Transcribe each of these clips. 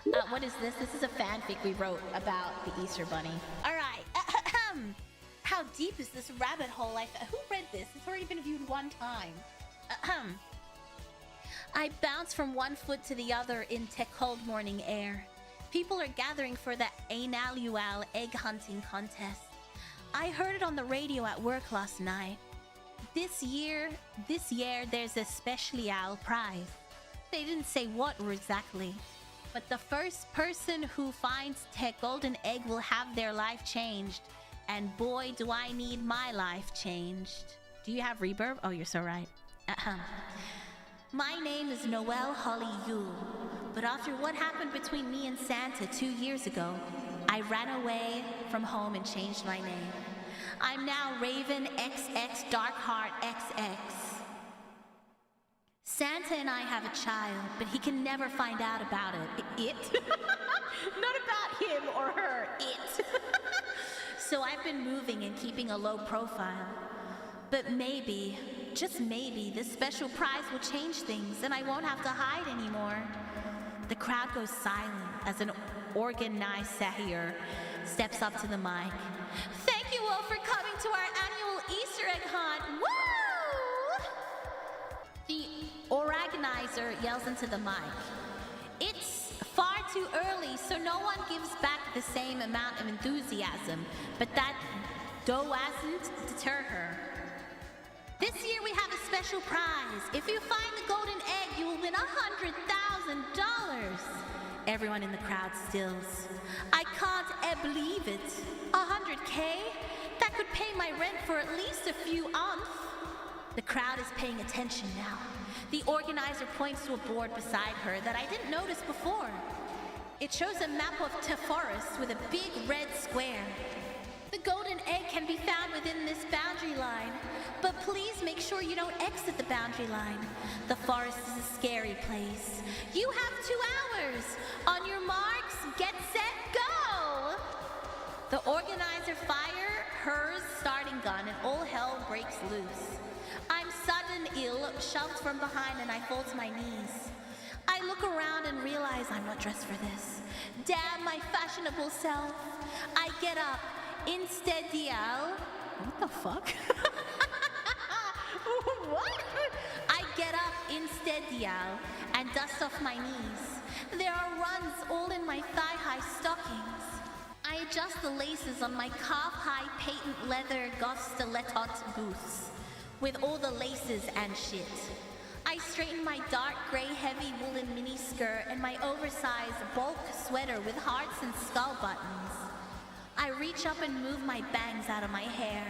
What is this? This is a fanfic we wrote about the Easter Bunny. All right. How deep is this rabbit hole? Who read this? It's already been viewed one time. I bounce from one foot to the other in the cold morning air. People are gathering for the annual egg hunting contest. I heard it on the radio at work last night. This year, there's a special prize. They didn't say what exactly, but the first person who finds the golden egg will have their life changed. And boy, do I need my life changed. Do you have reverb? Oh, you're so right. My name is Noel Holly Yule, but after what happened between me and Santa 2 years ago, I ran away from home and changed my name. I'm now Raven XX Darkheart XX. Santa and I have a child, but he can never find out about it. It? Not about him or her. It. So I've been moving and keeping a low profile. But maybe, just maybe, this special prize will change things and I won't have to hide anymore. The crowd goes silent as an organizer steps up to the mic. Thank you all for coming to our annual Easter egg hunt. Woo! The organizer yells into the mic. It's far too early, so no one gives back the same amount of enthusiasm, but that doesn't deter her. This year we have a special prize. If you find the golden egg, you will win $100,000. Everyone in the crowd stills. I can't believe it. $100K? That could pay my rent for at least a few months. The crowd is paying attention now. The organizer points to a board beside her that I didn't notice before. It shows a map of the forest with a big red square. The golden egg can be found within this boundary line, but please make sure you don't exit the boundary line. The forest is a scary place. You have 2 hours. On your marks, get set, go! The organizer fires her starting gun and all hell breaks loose. I'm sudden ill, shoved from behind, and I fall to my knees. I look around and realize I'm not dressed for this. Damn my fashionable self. I get up. Instead, what the fuck? What? I get up instead, and dust off my knees. There are runs all in my thigh-high stockings. I adjust the laces on my calf-high patent leather goth stiletto boots with all the laces and shit. I straighten my dark gray heavy woolen mini skirt and my oversized bulk sweater with hearts and skull buttons. I reach up and move my bangs out of my hair.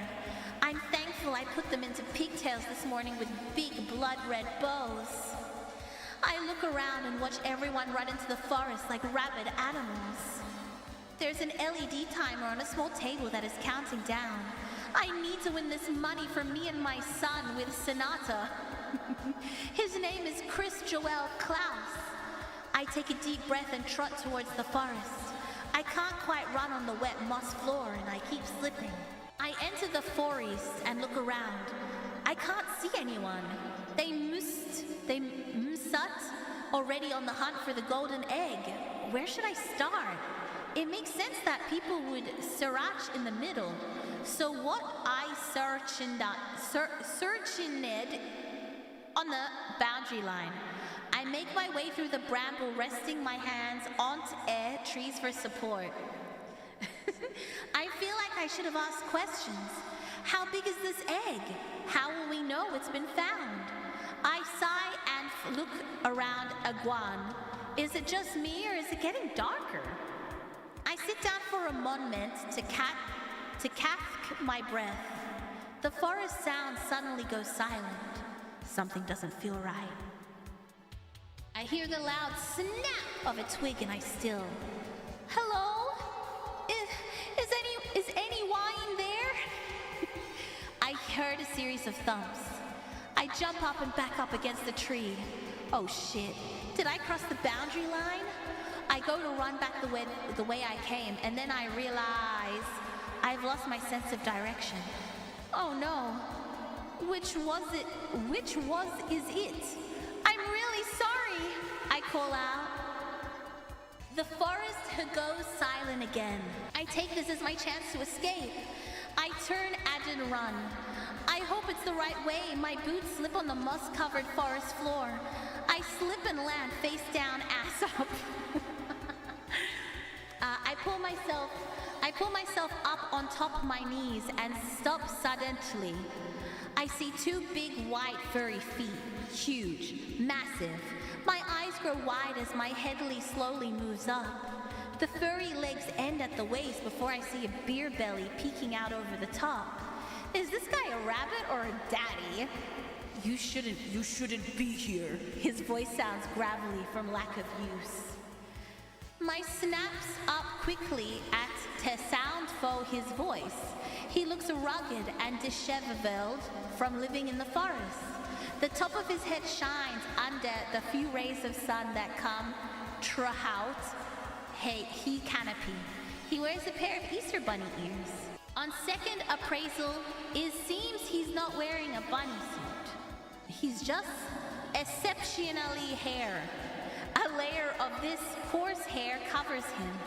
I'm thankful I put them into pigtails this morning with big blood-red bows. I look around and watch everyone run into the forest like rabid animals. There's an LED timer on a small table that is counting down. I need to win this money for me and my son with Sonata. His name is Chris Joel Klaus. I take a deep breath and trot towards the forest. I can't quite run on the wet moss floor and I keep slipping. I enter the forest and look around. I can't see anyone. They must already on the hunt for the golden egg. Where should I start? It makes sense that people would search in the middle. So what I search in it on the boundary line. I make my way through the bramble, resting my hands onto trees for support. I feel like I should have asked questions. How big is this egg? How will we know it's been found? I sigh and look around again. Is it just me or is it getting darker? I sit down for a moment to catch my breath. The forest sound suddenly goes silent. Something doesn't feel right. I hear the loud snap of a twig and I still. Hello? Is anyone there? I heard a series of thumps. I jump up and back up against the tree. Oh shit. Did I cross the boundary line? I go to run back the way I came, and then I realize I've lost my sense of direction. Oh no. Which is it? I'm really sorry, I call out. The forest goes silent again. I take this as my chance to escape. I turn and run. I hope it's the right way. My boots slip on the moss-covered forest floor. I slip and land face down, ass up. I pull myself up on top of my knees and stop suddenly. I see two big, white, furry feet. Huge, massive. My eyes grow wide as my head slowly moves up. The furry legs end at the waist before I see a beer belly peeking out over the top. Is this guy a rabbit or a daddy? You shouldn't be here. His voice sounds gravelly from lack of use. My snaps up quickly at to sound for his voice. He looks rugged and disheveled from living in the forest. The top of his head shines under the few rays of sun that come throughout he canopy. He wears a pair of Easter bunny ears. On second appraisal, it seems he's not wearing a bunny suit. He's just exceptionally hair. A layer of this coarse hair covers him.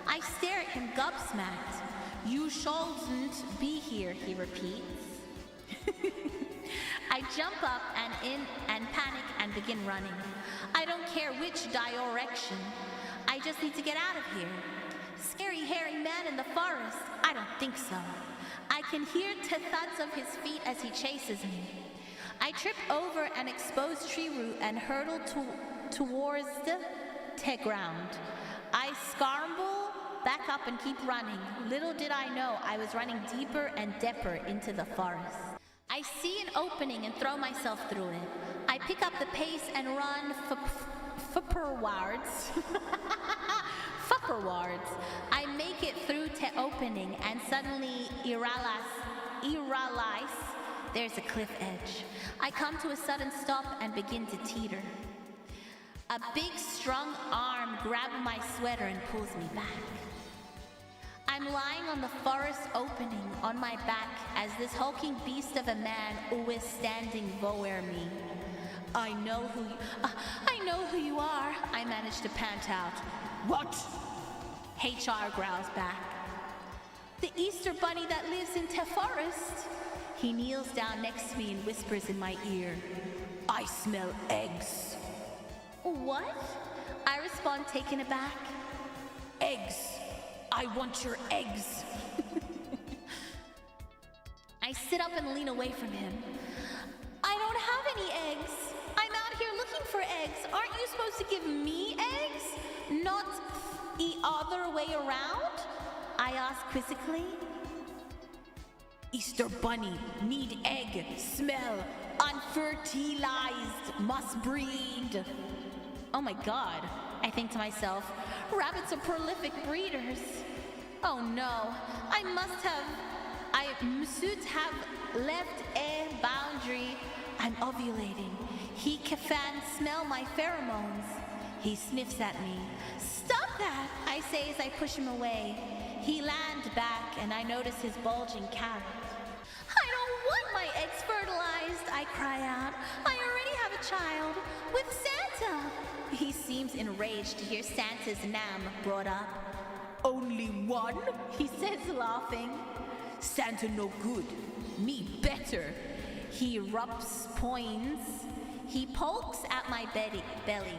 I stare at him gobsmacked. You shouldn't be here, he repeats. I jump up and panic and begin running. I don't care which direction. I just need to get out of here. Scary hairy man in the forest? I don't think so. I can hear the thuds of his feet as he chases me. I trip over an exposed tree root and hurtle towards the ground. I scramble back up and keep running. Little did I know I was running deeper and deeper into the forest. I see an opening and throw myself through it. I pick up the pace and run fupperwards. Fupperwards. I make it through the opening and suddenly realize there's a cliff edge. I come to a sudden stop and begin to teeter. A big, strong arm grabs my sweater and pulls me back. I'm lying on the forest opening on my back as this hulking beast of a man is standing over me. I know who you are, I manage to pant out. What? HR growls back. The Easter bunny that lives in the forest. He kneels down next to me and whispers in my ear, I smell eggs. What? I respond, taken aback. Eggs. I want your eggs. I sit up and lean away from him. I don't have any eggs. I'm out here looking for eggs. Aren't you supposed to give me eggs? Not the other way around? I ask quizzically. Easter bunny, need egg, smell, unfertilized, must breed. Oh my god, I think to myself, rabbits are prolific breeders. Oh no, I must have left a boundary. I'm ovulating. He can smell my pheromones. He sniffs at me. Stop that, I say as I push him away. He lands back and I notice his bulging carrot. I don't want my eggs fertilized, I cry out. I already have a child with Santa. He seems enraged to hear Santa's name brought up. Only one? He says, laughing. Santa no good. Me better. He rubs points. He pokes at my belly.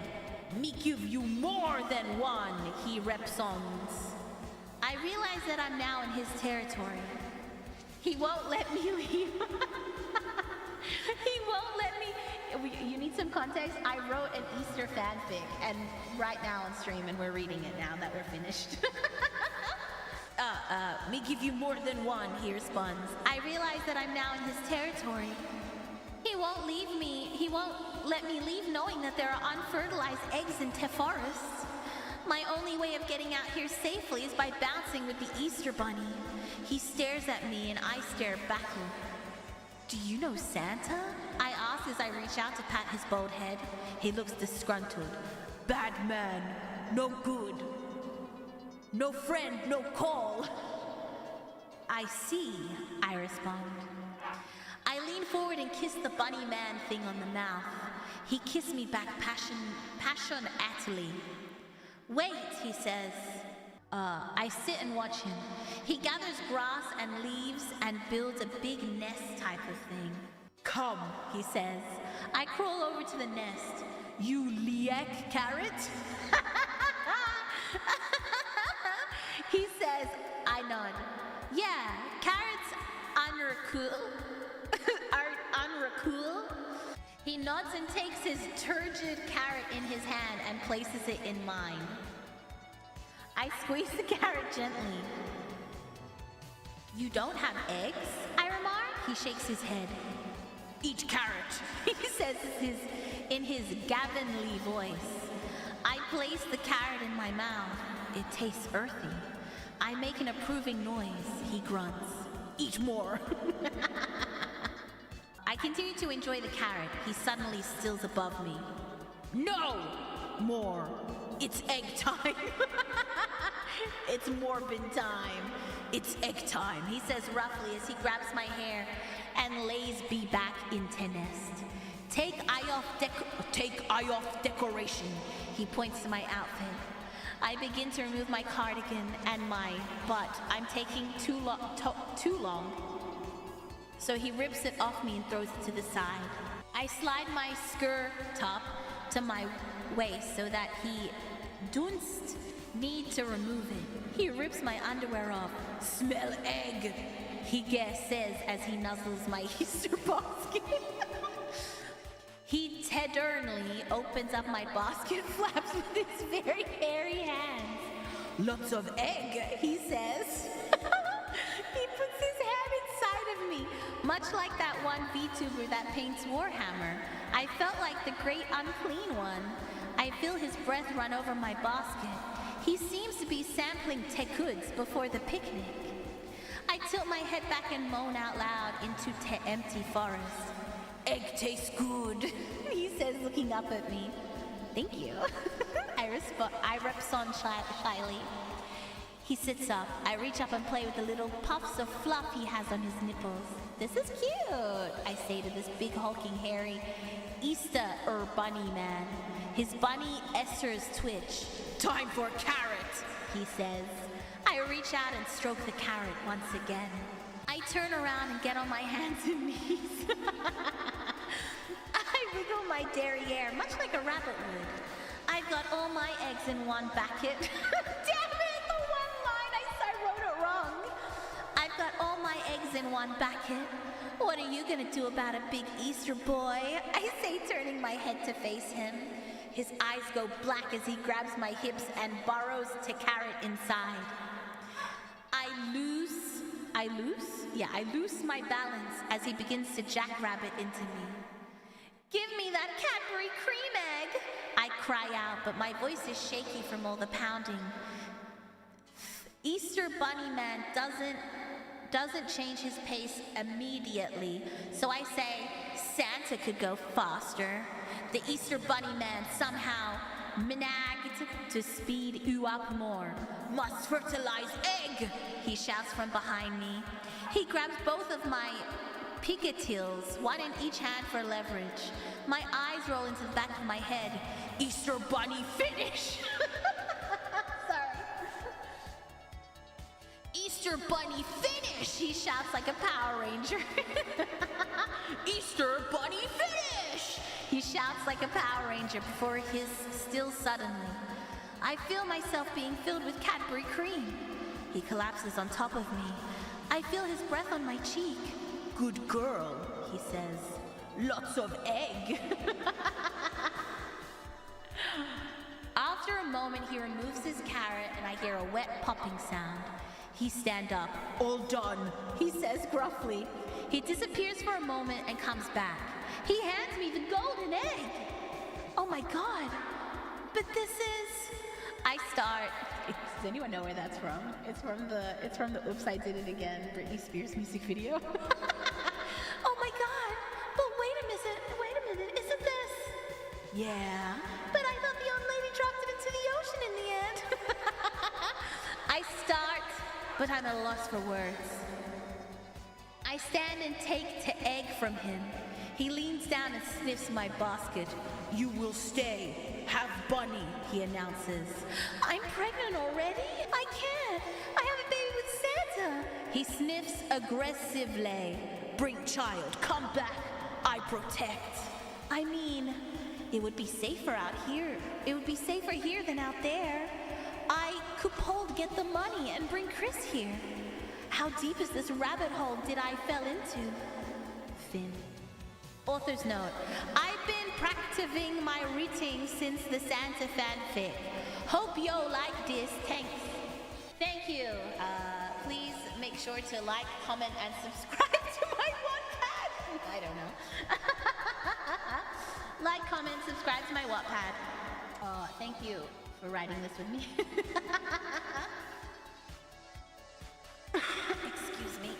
Me give you more than one, he repsons. I realize that I'm now in his territory. He won't let me leave. He won't let me. You need some context. I wrote an Easter fanfic, and right now on stream, and we're reading it now that we're finished. Me give you more than one, he responds. I realize that I'm now in his territory. He won't leave me. He won't let me leave knowing that there are unfertilized eggs in the forest. My only way of getting out here safely is by bouncing with the Easter bunny. He stares at me and I stare back. Do you know Santa? I ask as I reach out to pat his bald head. He looks disgruntled. Bad man, no good. No friend, no call. I see, I respond. I lean forward and kiss the bunny man thing on the mouth. He kissed me back passionately. Wait, he says. I sit and watch him. He gathers grass and leaves and builds a big nest type of thing. Come, he says. I crawl over to the nest. You liek carrot? He says. I nod. Yeah, carrots are cool. He nods and takes his turgid carrot in his hand and places it in mine. I squeeze the carrot gently. You don't have eggs? I remark. He shakes his head. Eat carrot, he says in his Gavinly voice. I place the carrot in my mouth. It tastes earthy. I make an approving noise. He grunts. Eat more. I continue to enjoy the carrot. He suddenly stills above me. No! More. It's egg time. It's morbid time. It's egg time, he says roughly as he grabs my hair and lays me back into nest. Take eye off decoration. He points to my outfit. I begin to remove my cardigan and my butt. I'm taking too long. So he rips it off me and throws it to the side. I slide my skirt top to my waist so that he dunst need to remove it. He rips my underwear off. Smell egg, he says as he nuzzles my Easter basket. He tenderly opens up my basket flaps with his very hairy hands. Lots of egg, he says. He puts his hand inside of me, much like that one VTuber that paints Warhammer. I felt like the great unclean one. I feel his breath run over my basket. He seems to be sampling tekuds before the picnic. I tilt my head back and moan out loud into empty forest. Egg tastes good, he says, looking up at me. Thank you. I respond shyly. He sits up. I reach up and play with the little puffs of fluff he has on his nipples. This is cute, I say to this big hulking hairy Easter bunny man. His bunny esters twitch. Time for carrot, he says. I reach out and stroke the carrot once again. I turn around and get on my hands and knees. I wiggle my derriere, much like a rabbit would. I've got all my eggs in one bucket. Damn it, the one line, I wrote it wrong. I've got all my eggs in one bucket. What are you gonna do about a big Easter boy? I say, turning my head to face him. His eyes go black as he grabs my hips and burrows to carrot inside. I loose my balance as he begins to jackrabbit into me. Give me that Cadbury cream egg! I cry out, but my voice is shaky from all the pounding. Easter Bunny Man doesn't change his pace immediately, so I say Santa could go faster. The Easter Bunny Man somehow managed to speed you up more. Must fertilize egg, he shouts from behind me. He grabs both of my pigtails, one in each hand for leverage. My eyes roll into the back of my head. Easter Bunny finish! Sorry. Easter Bunny finish, he shouts like a Power Ranger. Easter Bunny finish! He shouts like a Power Ranger before his still suddenly. I feel myself being filled with Cadbury cream. He collapses on top of me. I feel his breath on my cheek. Good girl, he says. Lots of egg. After a moment, he removes his carrot and I hear a wet popping sound. He stands up. All done, he says gruffly. He disappears for a moment and comes back. He hands me the golden egg. Oh my God, but this is... I start. Does anyone know where that's from? It's from the Oops, I Did It Again Britney Spears music video. Oh my God, but wait a minute, isn't this? Yeah, but I thought the old lady dropped it into the ocean in the end. I start, but I'm at a loss for words. I stand and take the egg from him. He leans down and sniffs my basket. "You will stay. Have bunny," he announces. "I'm pregnant already? I can't. I have a baby with Santa." He sniffs aggressively. "Bring child. Come back. I protect." I mean, it would be safer out here. It would be safer here than out there. I could pull to get the money and bring Chris here. How deep is this rabbit hole did I fell into? Finn. Author's note. I've been practicing my reading since the Santa fanfic. Hope yo like this. Thanks. Thank you. Please make sure to like, comment, and subscribe to my Wattpad. I don't know. Like, comment, subscribe to my Wattpad. Thank you for writing this with me. Excuse me.